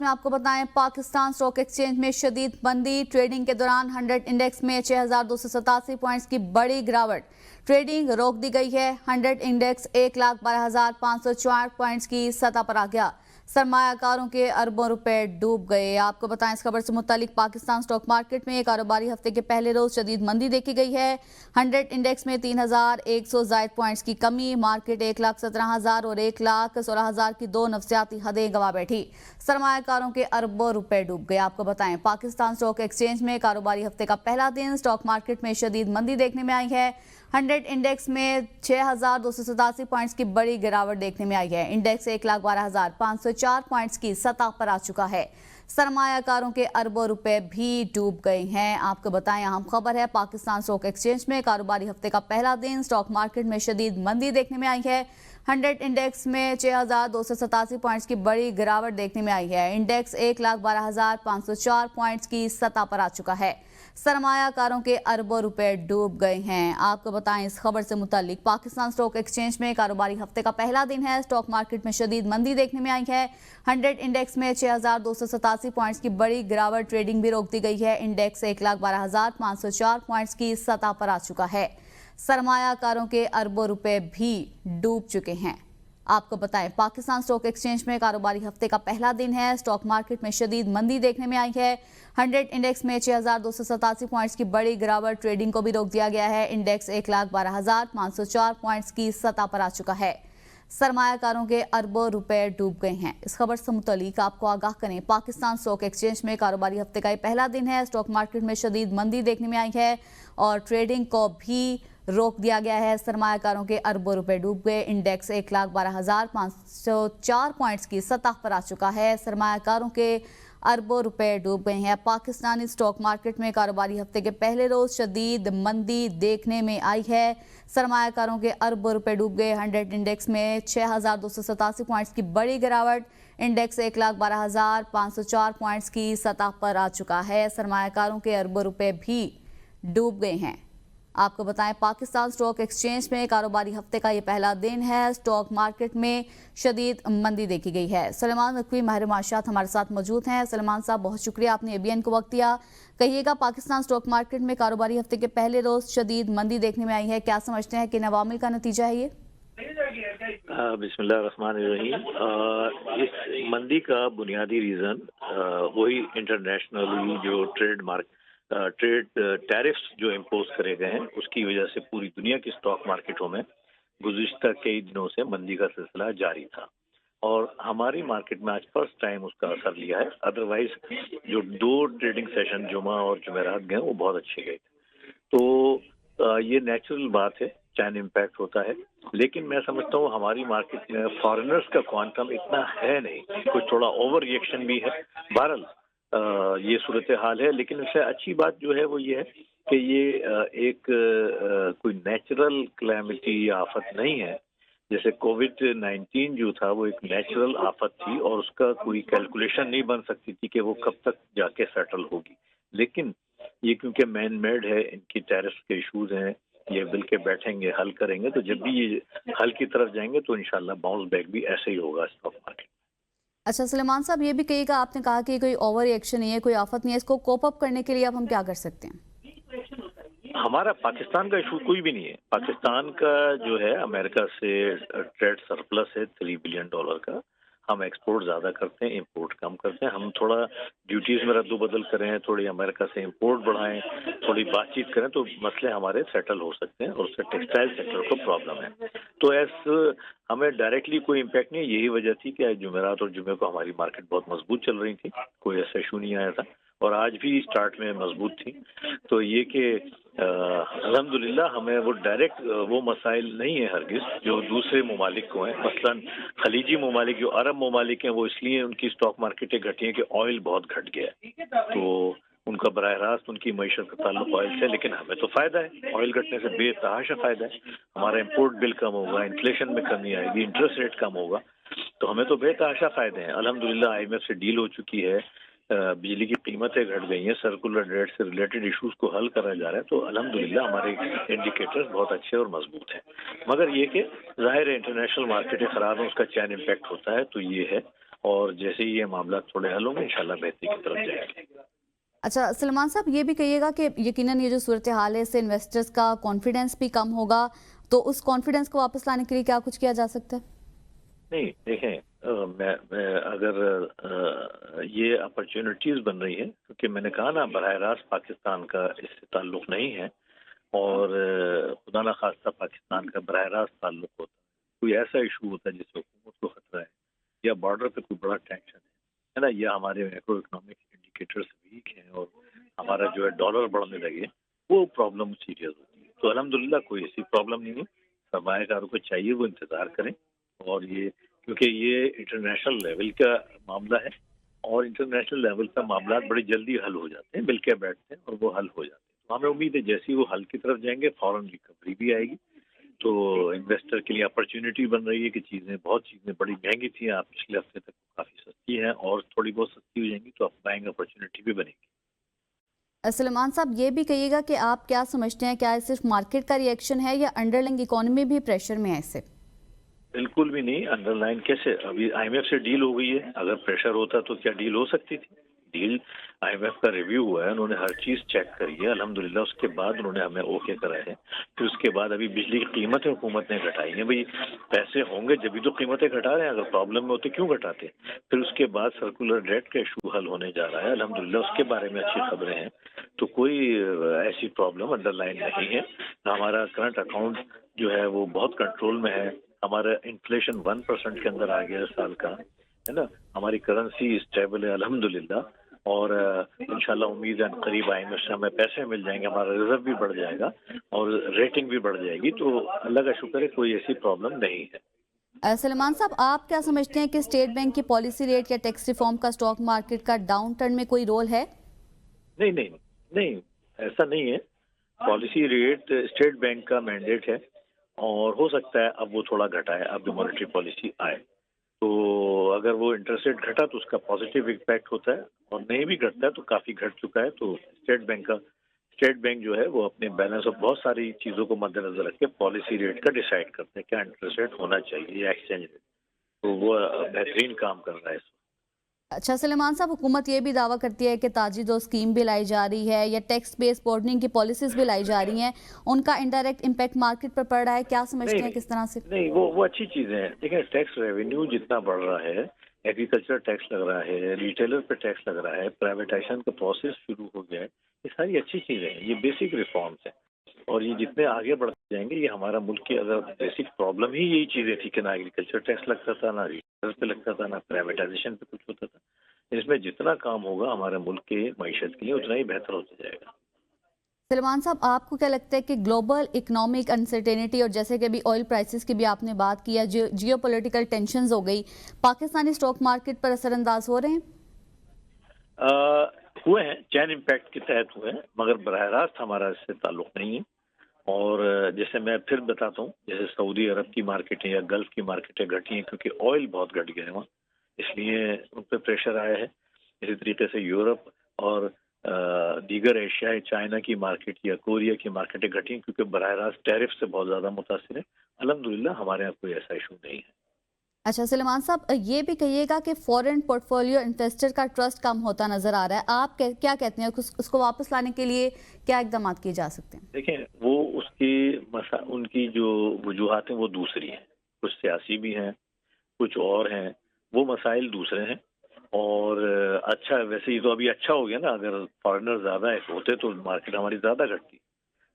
میں آپ کو بتائیں پاکستان اسٹاک ایکسچینج میں شدید مندی، ٹریڈنگ کے دوران 100 انڈیکس میں 6287 پوائنٹس کی بڑی گراوٹ، ٹریڈنگ روک دی گئی ہے۔ 100 انڈیکس 1,12,504 پوائنٹس کی سطح پر آ گیا، سرمایہ کاروں کے اربوں روپے ڈوب گئے۔ آپ کو بتائیں اس خبر سے متعلق پاکستان اسٹاک مارکیٹ میں کاروباری ہفتے کے پہلے روز شدید مندی دیکھی گئی ہے۔ 100 انڈیکس میں 3100 زائد پوائنٹس کی کمی، مارکیٹ 1,17,000 اور 1,16,000 کی دو نفسیاتی حدیں گوا بیٹھی، سرمایہ کاروں کے اربوں روپے ڈوب گئے۔ آپ کو بتائیں پاکستان اسٹاک ایکسچینج میں کاروباری ہفتے کا پہلا دن اسٹاک مارکیٹ میں شدید مندی دیکھنے میں آئی ہے۔ 100 انڈیکس میں 6,287 پوائنٹس کی بڑی گراوٹ دیکھنے میں آئی ہے۔ انڈیکس 1,12,504 پوائنٹس کی سطح پر آ چکا ہے، سرمایہ کاروں کے اربوں روپے بھی ڈوب گئے ہیں۔ آپ کو بتائیں اہم خبر ہے پاکستان اسٹاک ایکسچینج میں کاروباری ہفتے کا پہلا دن اسٹاک مارکیٹ میں شدید مندی دیکھنے میں آئی ہے۔ 100 انڈیکس میں 6,287 پوائنٹس کی بڑی گراوٹ دیکھنے میں آئی ہے۔ انڈیکس 1,12,504 پوائنٹس کی سطح پر آ چکا ہے، سرمایہ کاروں کے اربوں روپے ڈوب گئے ہیں۔ آپ کو بتائیں اس خبر سے متعلق پاکستان اسٹاک ایکسچینج میں کاروباری ہفتے کا پہلا دن ہے، اسٹاک مارکیٹ میں شدید مندی دیکھنے میں آئی ہے۔ 100 انڈیکس میں 6,287 پوائنٹس کی بڑی گراوٹ، ٹریڈنگ بھی روک دی گئی ہے۔ انڈیکس 1,12,504 پوائنٹس کی سطح پر آ چکا ہے، سرمایہ کاروں کے اربوں روپے بھی ڈوب چکے ہیں۔ آپ کو بتائیں پاکستان اسٹاک ایکسچینج میں کاروباری ہفتے کا پہلا دن ہے، اسٹاک مارکیٹ میں شدید مندی دیکھنے میں آئی ہے۔ 100 انڈیکس میں 6,287 پوائنٹس کی بڑی گراوٹ، ٹریڈنگ کو بھی روک دیا گیا ہے۔ انڈیکس 1,12,504 پوائنٹس کی سطح پر آ چکا ہے، سرمایہ کاروں کے اربوں روپے ڈوب گئے ہیں۔ اس خبر سے متعلق آپ کو آگاہ کریں پاکستان اسٹاک ایکسچینج میں کاروباری ہفتے کا یہ پہلا دن ہے، اسٹاک مارکیٹ میں شدید مندی دیکھنے میں آئی ہے اور ٹریڈنگ کو بھی روک دیا گیا ہے، سرمایہ کاروں کے اربوں روپے ڈوب گئے۔ انڈیکس 1,12,504 پوائنٹس کی سطح پر آ چکا ہے، سرمایہ کاروں کے اربوں روپے ڈوب گئے ہیں۔ پاکستانی اسٹاک مارکیٹ میں کاروباری ہفتے کے پہلے روز شدید مندی دیکھنے میں آئی ہے، سرمایہ کاروں کے اربوں روپے ڈوب گئے۔ 100 انڈیکس میں 6,287 پوائنٹس کی بڑی گراوٹ، انڈیکس 1,12,504 پوائنٹس کی سطح پر آ چکا ہے، سرمایہ کاروں کے اربوں روپے بھی ڈوب گئے ہیں۔ آپ کو بتائیں پاکستان اسٹاک ایکسچینج میں کاروباری ہفتے کا یہ پہلا دن ہے، اسٹاک مارکیٹ میں شدید مندی دیکھی گئی ہے۔ سلیمان نقوی ماہر معاشیات ہمارے ساتھ موجود ہیں۔ سلیمان صاحب بہت شکریہ، آپ نے ABN کو وقت دیا۔ کہیے گا پاکستان اسٹاک مارکیٹ میں کاروباری ہفتے کے پہلے روز شدید مندی دیکھنے میں آئی ہے، کیا سمجھتے ہیں کہ عوامل کا نتیجہ ہے یہ؟ بسم اللہ الرحمن الرحیم۔ اس مندی کا بنیادی ریزن وہی انٹرنیشنلی جو ٹریڈ ٹیرفز جو امپوز کرے گئے ہیں اس کی وجہ سے پوری دنیا کی اسٹاک مارکیٹوں میں گزشتہ کئی دنوں سے مندی کا سلسلہ جاری تھا اور ہماری مارکیٹ میں آج فرسٹ ٹائم اس کا اثر لیا ہے۔ ادروائز جو دو ٹریڈنگ سیشن جمعہ اور جمعرات گئے وہ بہت اچھے گئے تھے، تو یہ نیچرل بات ہے، چین امپیکٹ ہوتا ہے، لیکن میں سمجھتا ہوں ہماری مارکیٹ میں فارنرز کا کوانٹم اتنا ہے نہیں، کچھ تھوڑا اوور ریئیکشن بھی ہے۔ بہرحال یہ صورتحال ہے، لیکن اس سے اچھی بات جو ہے وہ یہ ہے کہ یہ ایک کوئی نیچرل کلیمٹی یا آفت نہیں ہے۔ جیسے کووڈ-19 جو تھا وہ ایک نیچرل آفت تھی اور اس کا کوئی کیلکولیشن نہیں بن سکتی تھی کہ وہ کب تک جا کے سیٹل ہوگی، لیکن یہ کیونکہ مین میڈ ہے، ان کی ٹیرفز کے ایشوز ہیں، یہ مل کے بیٹھیں گے، حل کریں گے، تو جب بھی یہ حل کی طرف جائیں گے تو انشاءاللہ باؤنس بیک بھی ایسے ہی ہوگا اسٹاک مارکیٹ۔ اچھا سلیمان صاحب یہ بھی کہیے گا، آپ نے کہا کہ کوئی اوور ایکشن نہیں ہے، کوئی آفت نہیں ہے، اس کو کوپ اپ کرنے کے لیے اب ہم کیا کر سکتے ہیں؟ ہمارا پاکستان کا ایشو کوئی بھی نہیں ہے۔ پاکستان کا جو ہے امریکہ سے ٹریڈ سرپلس ہے $3 بلین کا، ہم ایکسپورٹ زیادہ کرتے ہیں، امپورٹ کم کرتے ہیں۔ ہم تھوڑا ڈیوٹیز میں رد و بدل کریں، تھوڑی امریکہ سے امپورٹ بڑھائیں، تھوڑی بات چیت کریں تو مسئلے ہمارے سیٹل ہو سکتے ہیں اور اس سے ٹیکسٹائل سیکٹر کو پرابلم ہے، تو ہمیں ڈائریکٹلی کوئی امپیکٹ نہیں ہے۔ یہی وجہ تھی کہ جمعرات اور جمعے کو ہماری مارکیٹ بہت مضبوط چل رہی تھی، کوئی ایسا ایشو نہیں آیا تھا اور آج بھی سٹارٹ میں مضبوط تھی۔ تو یہ کہ الحمدللہ ہمیں وہ ڈائریکٹ وہ مسائل نہیں ہیں ہرگز جو دوسرے ممالک کو ہیں، مثلا خلیجی ممالک جو عرب ممالک ہیں وہ اس لیے ان کی اسٹاک مارکیٹیں گھٹی ہیں کہ آئل بہت گھٹ گیا ہے، تو ان کا براہ راست ان کی معیشت کا تعلق آئل سے، لیکن ہمیں تو فائدہ ہے، آئل گھٹنے سے بے تحاشا فائدہ ہے، ہمارا امپورٹ بل کم ہوگا، انفلیشن میں کمی آئے گی، انٹرسٹ ریٹ کم ہوگا، تو ہمیں تو بے تحاشا فائدے ہیں۔ الحمدللہ IMF سے ڈیل ہو چکی ہے، بجلی کی قیمتیں گھٹ گئی ہیں، سرکولر ریٹ سے ریلیٹڈ ایشوز کو حل کرا جا رہا ہے، تو الحمدللہ ہمارے انڈیکیٹرز بہت اچھے اور مضبوط ہیں، مگر یہ کہ ظاہر ہے انٹرنیشنل مارکیٹیں خراب ہیں، اس کا چین امپیکٹ ہوتا ہے، تو یہ ہے۔ اور جیسے ہی یہ معاملات تھوڑے حل ہوں گے انشاءاللہ بہتری کی طرف جائیں گے. اچھا سلمان صاحب، یہ بھی کہیے گا کہ یقیناً یہ جو صورتحال ہے اس سے انویسٹرز کا کانفیڈنس بھی کم ہوگا، تو اس کانفیڈنس کو واپس لانے کے لیے کیا کچھ کیا جا سکتا ہے؟ نہیں دیکھیں، میں اگر یہ اپرچونٹیز بن رہی ہیں، کیونکہ میں نے کہا نا براہ راست پاکستان کا اس سے تعلق نہیں ہے، اور خدا نخواستہ پاکستان کا براہ راست تعلق ہوتا ہے، کوئی ایسا ایشو ہوتا ہے جس سے حکومت کو خطرہ ہے یا بارڈر پہ کوئی بڑا ٹینشن ہے نا، یا ہمارے میکرو اکنامک انڈیکیٹرز ویک ہیں اور ہمارا جو ہے ڈالر بڑھنے لگے، وہ پرابلم سیریس ہوتی ہے. تو الحمدللہ کوئی ایسی پرابلم نہیں ہے. سرمایہ کاروں کو چاہیے وہ انتظار کریں، اور یہ کیونکہ یہ انٹرنیشنل لیول کا معاملہ ہے، اور انٹرنیشنل لیول کا معاملات بڑی جلدی حل ہو جاتے ہیں، مل کے بیٹھتے ہیں اور وہ حل ہو جاتے ہیں. تو ہمیں امید ہے جیسی وہ حل کی طرف جائیں گے فوراً ریکوری بھی آئے گی. تو انویسٹر کے لیے اپرچونٹی بن رہی ہے کہ بہت چیزیں بڑی مہنگی تھیں، آپ پچھلے ہفتے تک کافی سستی ہیں اور تھوڑی بہت سستی ہو جائیں گی، تو اب بائنگ اپرچونٹی بھی بنے گی. سلمان صاحب، یہ بھی کہیے گا کہ آپ کیا سمجھتے ہیں، کیا صرف مارکیٹ کا ری ایکشن ہے یا انڈر لائن اکانومی بھی پریشر میں ہے اس سے؟ بالکل بھی نہیں. انڈر لائن کیسے؟ ابھی آئی ایم ایف سے ڈیل ہو گئی ہے، اگر پریشر ہوتا تو کیا ڈیل ہو سکتی تھی؟ ڈیل آئی ایم ایف کا ریویو ہوا ہے، انہوں نے ہر چیز چیک کری ہے الحمدللہ، اس کے بعد انہوں نے ہمیں اوکے کرائے ہیں. پھر اس کے بعد ابھی بجلی کی قیمتیں حکومت نے گھٹائی ہیں. بھئی پیسے ہوں گے جبھی تو قیمتیں گھٹا رہے ہیں، اگر پرابلم میں ہوتے کیوں گھٹاتے؟ پھر اس کے بعد سرکولر ڈیٹ کا ایشو حل ہونے جا رہا ہے الحمدللہ، اس کے بارے میں اچھی خبریں ہیں. تو کوئی ایسی پرابلم انڈر لائن نہیں ہے. ہمارا کرنٹ اکاؤنٹ جو ہے وہ بہت کنٹرول میں ہے. ہمارا انفلیشن 1% کے اندر آ گیا سال کا، ہے نا. ہماری کرنسی اسٹیبل ہے الحمدللہ، اور انشاءاللہ امید ہے قریب آئیں گے، اس سے ہمیں پیسے مل جائیں گے، ہمارا ریزرو بھی بڑھ جائے گا اور ریٹنگ بھی بڑھ جائے گی. تو اللہ کا شکر ہے کوئی ایسی پرابلم نہیں ہے. سلمان صاحب، آپ کیا سمجھتے ہیں کہ اسٹیٹ بینک کی پالیسی ریٹ یا ٹیکس ریفارم کا اسٹاک مارکیٹ کا ڈاؤن ٹرن میں کوئی رول ہے؟ نہیں ایسا نہیں ہے. پالیسی ریٹ اسٹیٹ بینک کا مینڈیٹ ہے، اور ہو سکتا ہے اب وہ تھوڑا گھٹائے، اب جو مانیٹری پالیسی آئے تو اگر وہ انٹرسٹ ریٹ گھٹا تو اس کا پازیٹیو امپیکٹ ہوتا ہے، اور نہیں بھی گھٹتا ہے تو کافی گھٹ چکا ہے. تو اسٹیٹ بینک جو ہے وہ اپنے بیلنس اور بہت ساری چیزوں کو مد نظر رکھ کے پالیسی ریٹ کا ڈیسائیڈ کرتے ہیں کیا انٹرسٹ ریٹ ہونا چاہیے یا ایکسچینج ریٹ. تو وہ بہترین کام کر رہا ہے اس وقت. اچھا سلیمان صاحب، حکومت یہ بھی دعویٰ کرتی ہے کہ تاجر دو اسکیم بھی لائی جا رہی ہے یا ٹیکس بیس بورڈنگ کی پالیسیز بھی لائی جا رہی ہیں، ان کا انڈائریکٹ امپیکٹ مارکیٹ پر پڑ رہا ہے، کیا سمجھتے ہیں کس طرح سے؟ نہیں وہ اچھی چیزیں ہیں. دیکھیں ٹیکس ریونیو جتنا بڑھ رہا ہے، ایگریکلچر ٹیکس لگ رہا ہے، ریٹیلر پہ ٹیکس لگ رہا ہے، پرائیویٹائزیشن کا پروسیس شروع ہو گیا ہے، یہ ساری اچھی چیزیں ہیں، یہ بیسک ریفارمز ہیں، اور یہ جتنے آگے بڑھتے جائیں گے یہ ہمارا ملک کی اگر بیسک پرابلم ہی یہی چیزیں تھی کہ نہ ایگریکلچر ٹیکس لگتا تھا، نہ ریٹیلر پہ لگتا تھا، نہ پرائیویٹائزیشن پہ کچھ ہوتا تھا. اس میں جتنا کام ہوگا ہمارے ملک کے معیشت کے لیے اتنا ہی بہتر ہوتا جائے گا. سلمان صاحب، آپ کو کیا لگتا ہے کہ گلوبل اکنامک انسرٹینٹی اور جیسے کہ ابھی آئل پرائسز کی بھی آپ نے بات کیا، جیو پولیٹیکل ٹینشنز ہو گئی، پاکستانی اسٹاک مارکیٹ پر اثر انداز ہو رہے ہیں؟ ہوئے ہیں، چین امپیکٹ کے تحت ہوئے ہیں، مگر براہ راست ہمارا اس سے تعلق نہیں ہے. اور جیسے میں پھر بتاتا ہوں، جیسے سعودی عرب کی مارکیٹیں یا گلف کی مارکیٹیں گھٹی ہیں کیونکہ آئل بہت گھٹ گیا ہے وہاں، اس لیے ان پہ پریشر آیا ہے. اسی طریقے سے یورپ اور دیگر ایشیا، چائنا کی مارکیٹ یا کوریا کی مارکیٹیں گھٹی ہیں کیونکہ براہ راست ٹیرف سے بہت زیادہ متاثر ہے. الحمدللہ ہمارے یہاں کوئی ایسا ایشو نہیں ہے. اچھا سلمان صاحب، یہ بھی کہیے گا کہ فورن پورٹ فولیو انویسٹر کا ٹرسٹ کم ہوتا نظر آ رہا ہے، آپ کیا کہتے ہیں اس کو واپس لانے کے لیے کیا اقدامات کیے جا سکتے ہیں؟ دیکھیں وہ ان کی جو وجوہات ہیں وہ دوسری ہیں، کچھ سیاسی بھی ہیں، کچھ اور ہیں، وہ مسائل دوسرے ہیں. اور اچھا ویسے یہ تو ابھی اچھا ہو گیا نا، اگر فارنر زیادہ ہوتے تو مارکیٹ ہماری زیادہ گھٹتی.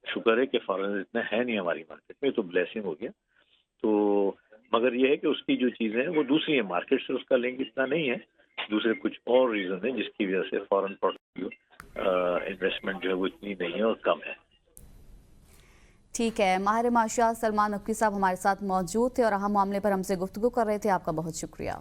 شکر ہے کہ فارنر اتنا ہے نہیں ہماری مارکیٹ میں، تو بلیسنگ ہو گیا. تو مگر یہ ہے کہ اس کی جو چیزیں ہیں وہ دوسری ہیں، مارکیٹ سے اس کا لنک اتنا نہیں ہے، دوسرے کچھ اور ریزن ہیں جس کی وجہ سے فارن پورٹفولیو انویسٹمنٹ جو ہے وہ اتنی نہیں ہے اور کم ہے. ٹھیک ہے، ماہر معاشیات سلمان نقوی صاحب ہمارے ساتھ موجود تھے اور اہم معاملے پر ہم سے گفتگو کر رہے تھے. آپ کا بہت شکریہ.